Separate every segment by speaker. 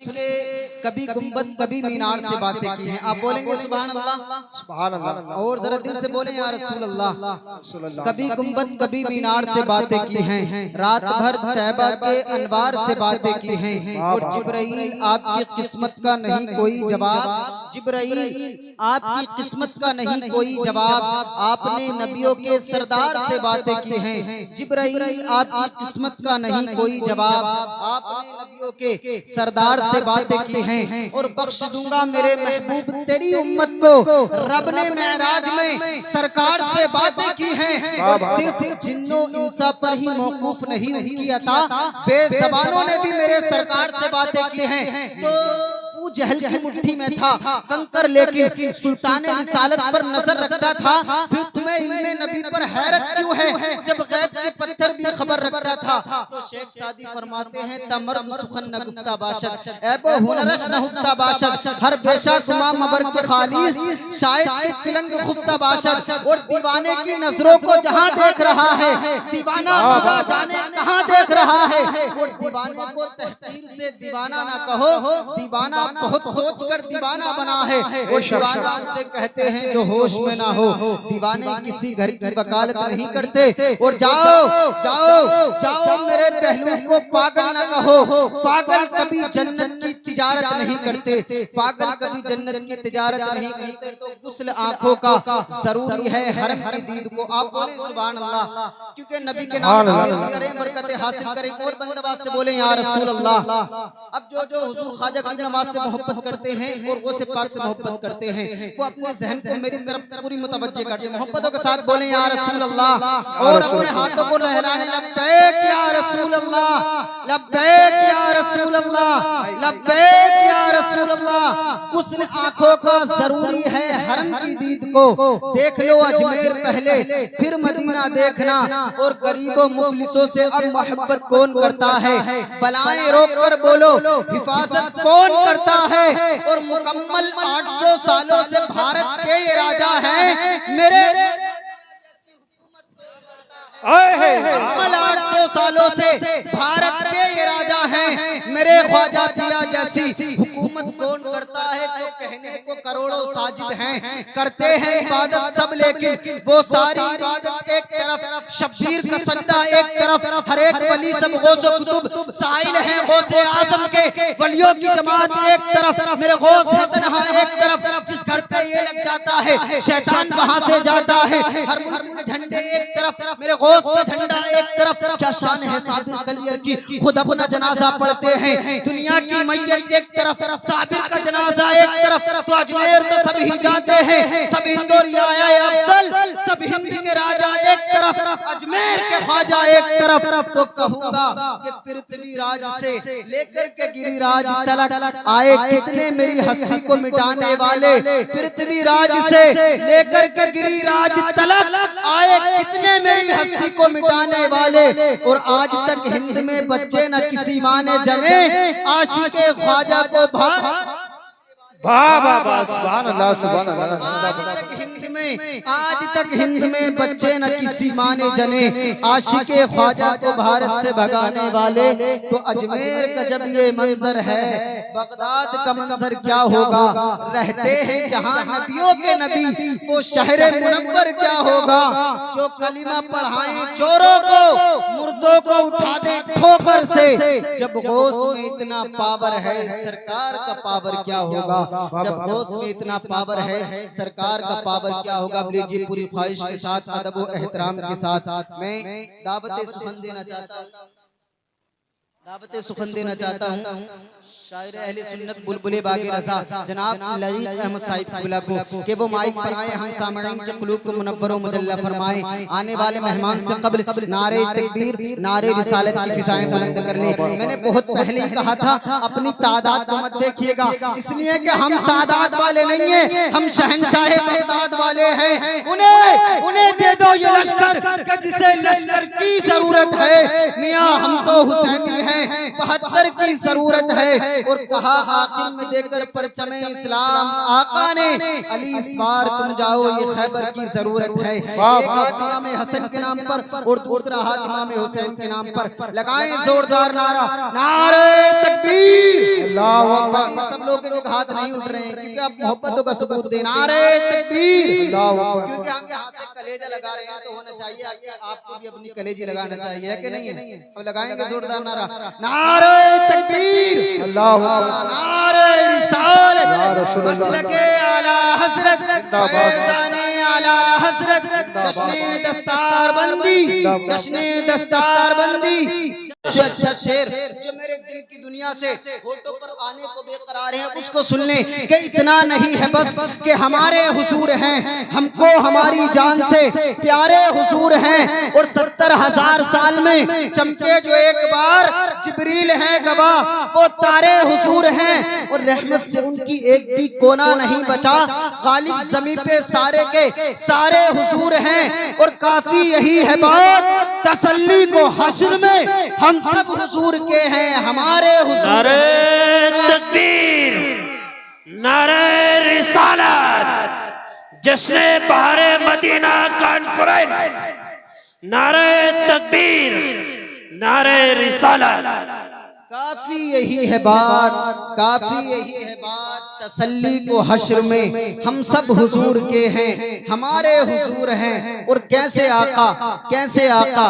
Speaker 1: के कभी गुंबद कभी मीनार से बातें की हैं। आप बोलेंगे सुभान अल्लाह,
Speaker 2: सुभान अल्लाह।
Speaker 1: और जरा दिल से बोलें या रसूल अल्लाह। कभी गुंबद कभी मीनार से बातें की हैं, रात भर तैबा के अनवार से बातें की हैं। और जिब्राइल आपकी किस्मत का नहीं कोई जवाब, जिब्राइल आपकी किस्मत का नहीं कोई जवाब, आपने नबियों के सरदार से बातें की हैं। जिब्राइल आपकी किस्मत का नहीं कोई जवाब, आपने नबियों के सरदार से बातें की हैं। और बख्श दूंगा मेरे महबूब तेरी उम्मत को, रब ने मेराज में सरकार से बातें की हैं। और सिर्फ जिन्नों इंसा पर ही मौकूफ नहीं उनकी अता, बेज़बानों ने भी मेरे सरकार से बातें की हैं। तो जहल की मुट्ठी में था कंकर, लेकिन सुल्तान रिसालत पर नजर रखता था। फिर तुम्हें इल्मे नबी पर हैरत क्यों है, जब गैब के पत्थर भी खबर रखता था। तो शेख सादी फरमाते हैं तमर्द सुखन न गुफ्ता बाशत, ऐबो हुनरश न हुफ्ता बाशत, हर बेशा गुमा मबर के खालिस शायद के तिलंग खुफ्ता बाशत। और दीवाने की नजरों को जहां देख रहा है, दीवाना खुदा जाने कहां देख रहा है। और दीवाने को तहकीर से दीवाना ना कहो, दीवाना बहुत सोचकर दीवाना बना है। और दीवाना उसे कहते हैं जो होश में ना हो, दीवाने किसी घर की वकालत नहीं करते। और जाओ जाओ जाओ मेरे पहलू को पागल ना कहो, पागल कभी जन्नत की तिजारत नहीं करते, पागल कभी जन्नत की तिजारत नहीं करते। तो गुस्ल आंखों का जरूरी है हरम की दीद को। आप बोले सुभान अल्लाह, क्योंकि नबी के नाम करें बरकतें हासिल करें। और बंदबाज से बोले या रसूल अल्लाह। अब जो हुजूर ख्वाजा की नमाज से मोहब्बत करते हैं और वो से पाक से मोहब्बत करते हैं, वो अपने जहन को मेरी तरफ पूरी मुतवज्जे करते हैं। मोहब्बतों के साथ बोले या रसूल अल्लाह, और अपने हाथों को लहराने लब्बैक या रसूल अल्लाह, लब्बैक या रसूल अल्लाह, लब्बैक या रसूल अल्लाह। गुस्ल आंखों का जरूरी है हरम की दीद को। देख लो अजमेर पहले फिर मदीना देखना, और गरीबों मुफलिसों से अब मोहब्बत कौन करता है। बलाएं रोक कर बोलो हिफाजत कौन करता है। और मुकम्मल 800 सालों से भारत के ये राजा हैं, मेरे 800 सालों से भारत के ये राजा हैं, मेरे ख्वाजा पिया जैसी हुकूमत कौन करता है। तो कहने को करोड़ों साजिद हैं, करते हैं इबादत सब, लेकिन वो सारी इबादत एक तरफ, शब्बीर का सजदा एक तरफ, हर एक वली सब गौस कुतुब साइल हैं गौसे आजम के, वलियों की जमात एक तरफ, मेरे गौस है तन्हा एक तरफ। जिस घर पे ये लग जाता है शैतान वहां से जाता है। हर मुल्क के झंडे एक तरफ, मेरे गौस का झंडा एक तरफ। क्या शान है साबिर कलियर की, खुद अपना जनाजा पढ़ते हैं। दुनिया की मैयत एक तरफ, साबिर का जनाजा एक तरफ। तो अजमेर तो सब ही जाते हैं, सब हिंदोरिया अफसल, सब हिंद के राजा एक तरफ, अजमेर के ख्वाजा एक तरफ। तो कहूंगा कि पृथ्वी राज से लेकर के गिरिराज तलक आए कितने मेरी हस्ती को मिटाने वाले। पृथ्वी राज से लेकर के गिरिराज तलक आए कितने मेरी हस्ती को मिटाने वाले। और आज तक हिंद में बच्चे न किसी माँ ने जने, आशिके ख्वाजा को
Speaker 2: सुभान अल्लाह, सुभान अल्लाह।
Speaker 1: आज तक हिंद में बच्चे न किसी माँ ने जने, आशिके ख्वाजा को भारत से भगाने वाले। तो अजमेर का जब ये मंजर है, बगदाद का मंजर क्या होगा। रहते हैं जहाँ नबियों के नबी, वो शहर मुनव्वर क्या होगा। जो कलिमा पढ़ाएं चोरों को, मुर्दों को उठा दे ठोकर से। जब गौस में इतना पावर है, सरकार का पावर क्या होगा। जब गौस में इतना पावर है, सरकार का पावर क्या होगा। लीजिए पूरी ख्वाहिश के साथ, अदब और एहतराम के साथ मैं दावत सुखन देना चाहता हूँ, दावत सुखन देना चाहता हूँ शायर अहले सुन्नत बुलबुले बागे रज़ा जनाब लजीज अहमद साहिब क़िबला को, कि वो माइक पर आए, हम सामईन के क़ुलूब को मुनव्वर व मुजल्ला फरमाए। आने वाले मेहमान से क़ब्ल नारे तकबीर, नारे रिसालत की फिज़ाएं बुलंद कर ले। मैंने बहुत पहले ही कहा था अपनी तादाद को मत देखिएगा, इसलिए कि हम तादाद वाले नहीं हैं, हम शहंशाह तादाद वाले हैं। उन्हें दे दो ये लश्कर कि जिसे लश्कर की जरूरत है। मियां हम तो हुसैनी हैं, हैं, 72 की जरूरत है। और कहा आखिर में देकर परचमे इस्लाम आका ने, अली इस बार तुम जाओ, ये खैबर की जरूरत है। एक हाथ इमाम हसन के नाम पर और दूसरा हाथ इमाम हुसैन के नाम पर, लगाएं जोरदार नारा, नारे तकबीर।
Speaker 2: अल्लाहु अकबर।
Speaker 1: सब लोग एक हाथ नहीं उठ रहे हैं क्योंकि आप मोहब्बतों का सबूत दें, नारे तकबीर। क्योंकि हम यहाँ से कलेजा लगा रहे हैं तो होना चाहिए आपको भी अपनी कलेजी लगाना चाहिए, है कि नहीं है? अब लगाएंगे जोरदार नारा, नारे तकबीर,
Speaker 2: अल्लाहु अकबर,
Speaker 1: नारे रिसालत,
Speaker 2: या रसूल अल्लाह,
Speaker 1: मसलके आला हज़रत, फैज़ाने आला हज़रत, जश्ने दस्तार बंदी, जश्ने दस्तार बंदी। अच्छा शेर जो मेरे दिल की दुनिया से होठों पर आने को बेकरार है, उसको सुन लें कि इतना नहीं है बस कि हमारे हुजूर हैं, हमको हमारी जान से प्यारे हुजूर हैं। और 70,000 साल में चमके जो एक बार, जिब्रील है गवाह, वो तारे हुजूर हैं। और रहमत से उनकी एक भी कोना नहीं बचा, गालिब ज़मीन पे सारे के सारे हुजूर हैं। और काफी यही है बात, तसल्ली को हश्र में हम सब हुजूर के हैं, हमारे हुजूर।
Speaker 3: नारे तकबीर, नारे रिसालत, जश्ने बहारे मदीना कॉन्फ्रेंस, नारे तकबीर, नारे रिसालत।
Speaker 1: काफी यही है बात, काफी यही है बात, तसल्ली को हश्र में हम सब हुजूर के हैं, हमारे हुजूर हैं। और कैसे आका, कैसे आका,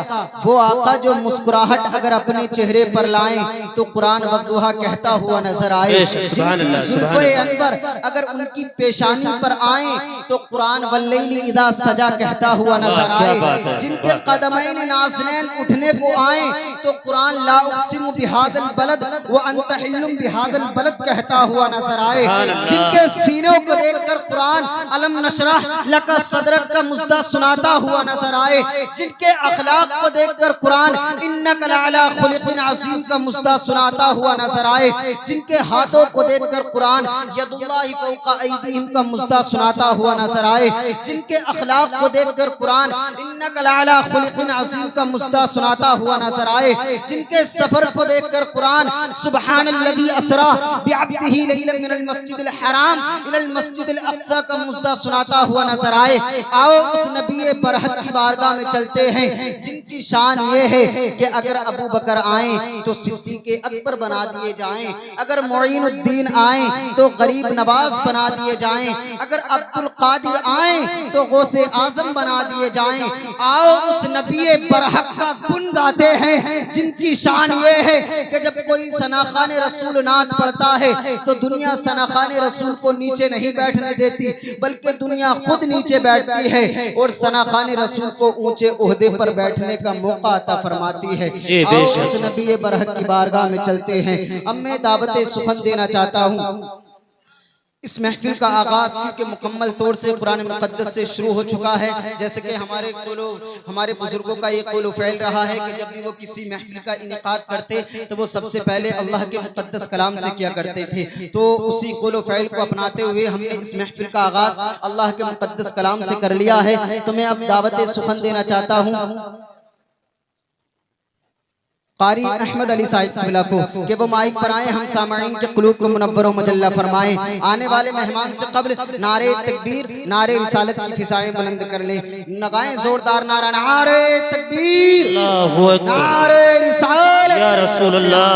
Speaker 1: वो आका जो मुस्कुराहट अगर अपने चेहरे पर लाएं तो कुरान वक्तुहा कहता हुआ नजर आए, जिनकी जुल्फ़े अनवर अगर उनकी पेशानी पर आए तो कुरान वल्लैली इज़ा सजा कहता हुआ नजर आए, जिनके कदमैन नाज़नैन उठने को आए तो कुरान ला उक़सिमु बिहादिल बलद व अंत हिल्लुम बिहादिल बलद कहता हुआ नजर आए, जिनके सीनों को देखकर कुरान अलम नशरह लका सदरक का मुस्दा सुनाता हुआ नजर आए, जिनके अखलाक को देखकर कुरान इन्नका लअला खुलिकिन अज़ीम का मुस्दा सुनाता हुआ नजर आए, जिनके हाथों को देखकर कुरान यदुल्लाहि फौका ऐदीहिम का मुस्दा सुनाता हुआ नजर आए, जिनके अखलाक को देखकर कुरान इन्नका लअला खुलिकिन अज़ीम का मुस्दा सुनाता हुआ नजर आए, जिनके सफर को देखकर कुरान सुब्हानल्लज़ी असरा बिअब्दिही लैलन मिनल मस्जिदिल हराम इलल मस्जिदिल अक़सा का मुस्दा सुनाता हुआ नजर आए। आओ उस नबी बरहक की बारगाह में चलते हैं, जिनकी शान ये है कि अगर अबू बकर आए तो सिद्दीक़ अकबर बना दिए जाएं, अगर मुईनुद्दीन आए तो गरीब नवाज बना दिए जाएं, अगर अब्दुल कादिर आए तो गौसे आजम बना दिए जाएं। आओ उस नबी बरहक का गुण गाते हैं, जिनकी शान ये है कि जब कोई सनाखान रसूल नात पढ़ता है तो दुनिया सनाखान रसूल को नीचे नहीं बैठने देती, बल्कि दुनिया खुद नीचे बैठती है और सनाखान रसूल को ऊंचे ओहदे पर बैठने का मौका अता फरमाती है। आओ उस नबी बरहक की बारगाह में चलते हैं। अब मैं दावत सुखन देना चाहता हूँ। इस महफिल का आगाज क्योंकि मुकम्मल तौर से कुरान मुक़द्दस से शुरू हो चुका है, जैसे कि हमारे बुजुर्गों का ये कौल फ़ैल रहा है कि जब भी वो किसी महफिल का इनेकाद करते तो वो सबसे पहले अल्लाह के मुक़द्दस कलाम से किया करते थे। तो उसी कौल फ़ैल को अपनाते हुए हमने इस महफिल का आगाज अल्लाह के मुक़द्दस कलाम से कर लिया है। तो मैं अब दावत सुखन देना चाहता हूँ कारी अहमद अली साहिब क़िबला को कि वो माइक पर आए, हम सामाईन के क़ुलूब को मुनव्वर व मुजल्ला फरमाएं। आने वाले मेहमान से क़ब्ल नारे तकबीर, नारे रिसालत की फिज़ाएं बुलंद कर ले। लगाएं जोरदार नारा, नारे तकबीर, नारे रिसालत
Speaker 3: या रसूल अल्लाह,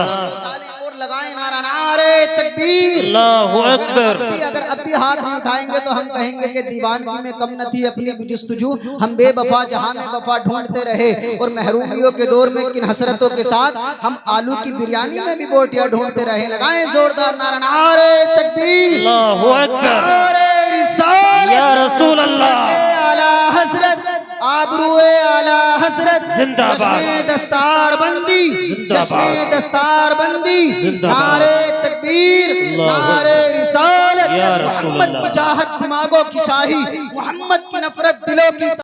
Speaker 1: और लगाएं नारा, नारे तकबीर,
Speaker 3: अल्लाहु अकबर।
Speaker 1: अगर अब भी हाथ नहीं उठाएंगे तो हम कहेंगे कि दीवानगी में कम न थी अपनी जुस्तजू, हम बेवफा जहां में वफा ढूंढते रहे और महरूमियों के दौर में किन हसरतों के साथ हम आलू की बिरयानी में भी बोटियां ढूंढते रहे। लगाएं जोरदार नारा, नारे तकबीर,
Speaker 3: अल्लाहु अकबर,
Speaker 1: नारे रिसालत
Speaker 3: या रसूल अल्लाह,
Speaker 1: आला हज़रत, आबरूए आला हज़रत,
Speaker 3: जिंदाबाद,
Speaker 1: जश्ने दस्तार बंदी, जश्ने दस्तार बंदी, नारे तकबीर, नारे रिसालत, मोहम्मद की चाहत दिमागों की शाही, मोहम्मद की नफरत दिलों की